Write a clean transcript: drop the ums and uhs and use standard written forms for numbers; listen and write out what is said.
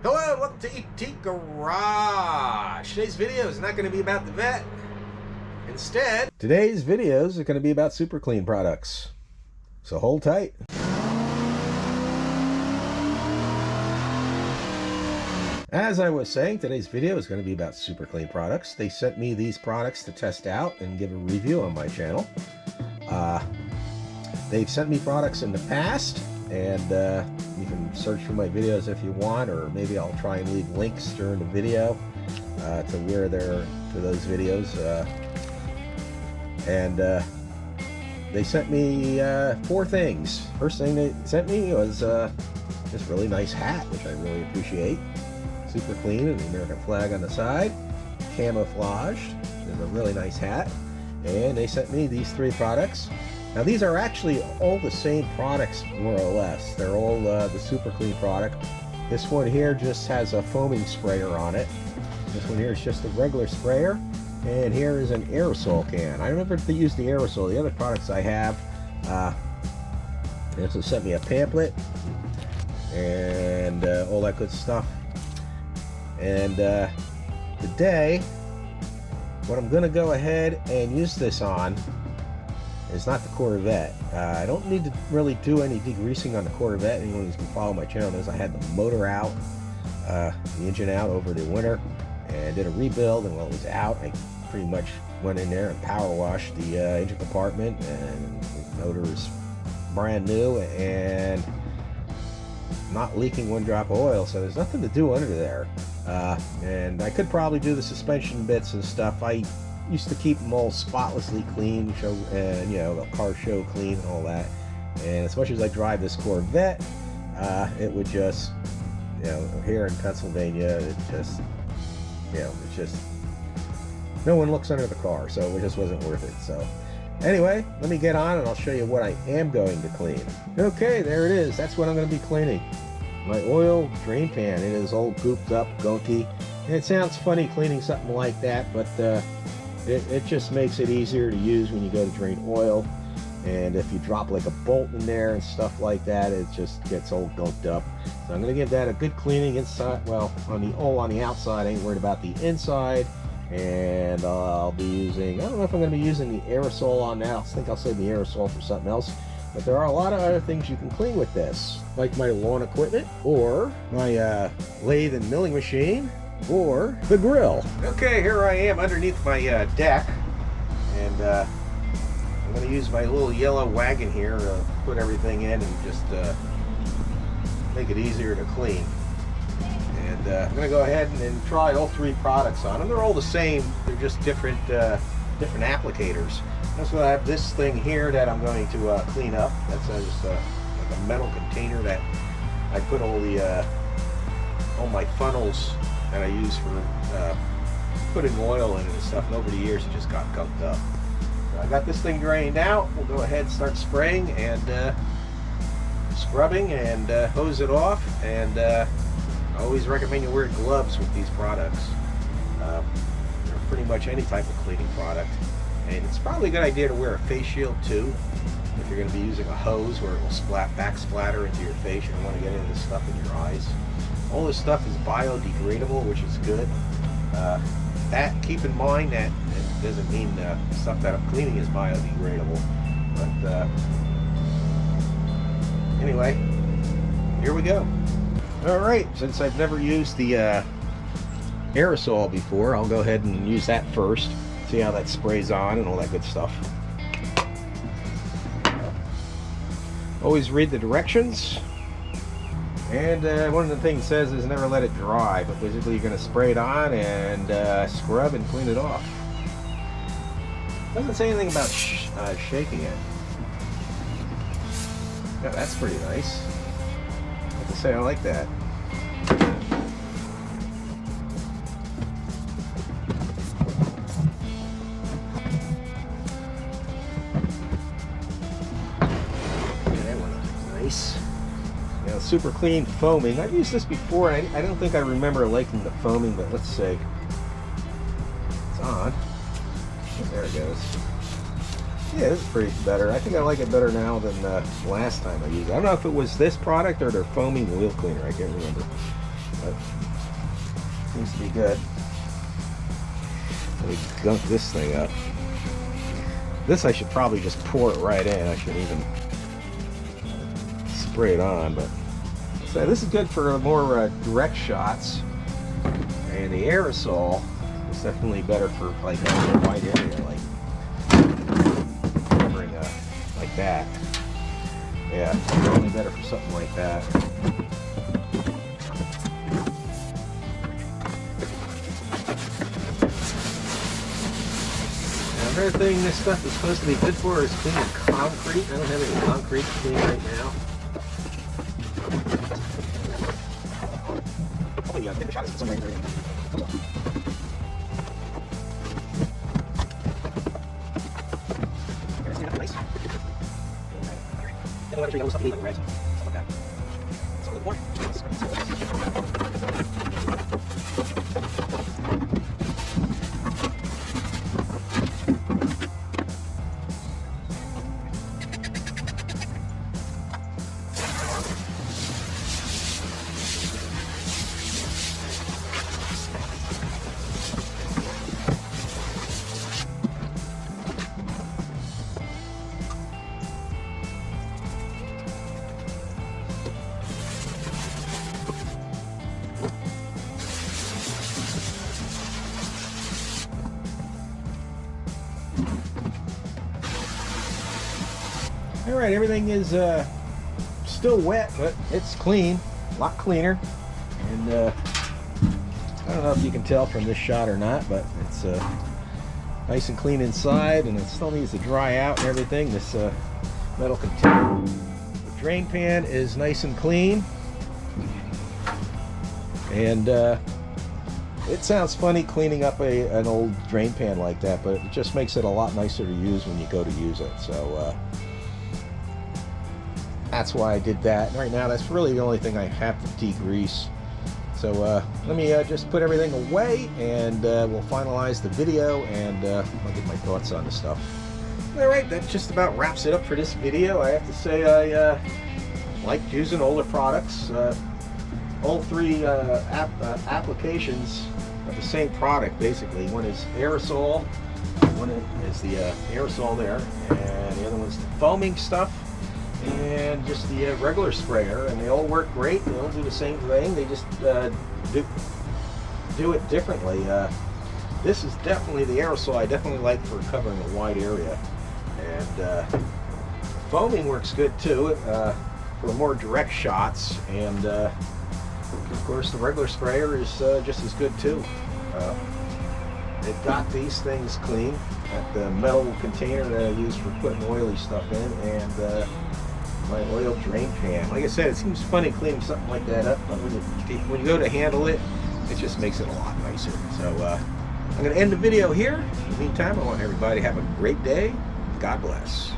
Hello, welcome to ET Garage. Today's video is not going to be about the vet. Instead, today's videos are going to be about Super Clean products. So hold tight. As I was saying, today's video is going to be about Super Clean products. They sent me these products to test out and give a review on my channel. They've sent me products in the past, and you can search for my videos if you want, or maybe I'll try and leave links during the video to where they're to those videos. They sent me 4 things. First thing they sent me was this really nice hat, which I really appreciate. Super clean, and the American flag on the side, camouflaged. It's a really nice hat. And they sent me these 3 products. Now these are actually all the same products, more or less. They're all the Super Clean product. This one here just has a foaming sprayer on it. This one here is just a regular sprayer. And here is an aerosol can. I remember to use the aerosol. The other products I have, they also sent me a pamphlet and all that good stuff. And today, what I'm going to go ahead and use this on is not the Corvette. I don't need to really do any degreasing on the Corvette. Anyone who's been following my channel knows I had the motor out, the engine out over the winter, and did a rebuild. And while it was out, I pretty much went in there and power washed the engine compartment, and the motor is brand new and not leaking 1 drop of oil, so there's nothing to do under there. And I could probably do the suspension bits and stuff. I used to keep them all spotlessly clean, show, and you know, the car show clean and all that. And as much as I drive this Corvette, it would just, you know, here in Pennsylvania, it just, you know, it's just, no one looks under the car, so it just wasn't worth it. So anyway, let me get on and I'll show you what I am going to clean. Okay, there it is. That's what I'm going to be cleaning. My oil drain pan. It is all gooped up, gunky. And it sounds funny cleaning something like that, but it just makes it easier to use when you go to drain oil. And if you drop like a bolt in there and stuff like that, it just gets all gunked up. So I'm going to give that a good cleaning inside. Well, on the outside. I ain't worried about the inside. And I'll be using, I don't know if I'm going to be using the aerosol on that. I think I'll save the aerosol for something else. But there are a lot of other things you can clean with this, like my lawn equipment, or my lathe and milling machine, or the grill. Okay, here I am underneath my deck, and I'm going to use my little yellow wagon here to put everything in and just make it easier to clean. And I'm going to go ahead and try all 3 products on them. They're all the same, they're just different applicators. So I have this thing here that I'm going to clean up. That's just like a metal container that I put all my funnels that I use for putting oil in it and stuff. And over the years it just got gunked up. So I got this thing drained out. We'll go ahead and start spraying and scrubbing and hose it off. And I always recommend you wear gloves with these products. They're pretty much any type of cleaning product. And it's probably a good idea to wear a face shield too, if you're going to be using a hose where it will backsplatter into your face. You don't want to get any of this stuff in your eyes. All this stuff is biodegradable, which is good. Keep in mind that it doesn't mean stuff that I'm cleaning is biodegradable. But anyway, here we go. Alright, since I've never used the aerosol before, I'll go ahead and use that first. See how that sprays on and all that good stuff. Always read the directions. And one of the things it says is never let it dry, but basically you're going to spray it on and scrub and clean it off. Doesn't say anything about shaking it. Yeah, that's pretty nice. I have to say I like that. You know, Super Clean foaming. I've used this before. I don't think I remember liking the foaming, but let's see. It's on. There it goes. Yeah, this is pretty better. I think I like it better now than last time I used it. I don't know if it was this product or their foaming wheel cleaner. I can't remember. but seems to be good. Let me gunk this thing up. This I should probably just pour it right in. I shouldn't even spray it on, but so this is good for more direct shots. And the aerosol is definitely better for like a wide area, like covering like that. Yeah, definitely better for something like that. Another thing this stuff is supposed to be good for is cleaning concrete. I don't have any concrete to clean right now. Hopefully, get the shot of some right there. Alright, everything is still wet, but it's clean, a lot cleaner. And I don't know if you can tell from this shot or not, but it's nice and clean inside, and it still needs to dry out and everything, this metal container. The drain pan is nice and clean. And it sounds funny cleaning up an old drain pan like that, but it just makes it a lot nicer to use when you go to use it. So that's why I did that. And right now, that's really the only thing I have to degrease. So let me just put everything away, and we'll finalize the video, and I'll get my thoughts on the stuff. Alright, that just about wraps it up for this video. I have to say I liked using older products. All three applications of the same product, basically. One is aerosol, one is the aerosol there, and the other one's the foaming stuff, and just the regular sprayer, and they all work great. They all do the same thing. They just do it differently. This is definitely the aerosol I definitely like for covering a wide area, and foaming works good too for more direct shots, and of course the regular sprayer is just as good too. It got these things clean. Got the metal container that I use for putting oily stuff in, and my oil drain pan. Like I said, it seems funny cleaning something like that up, but when you go to handle it, it just makes it a lot nicer. So I'm going to end the video here. In the meantime, I want everybody to have a great day. God bless.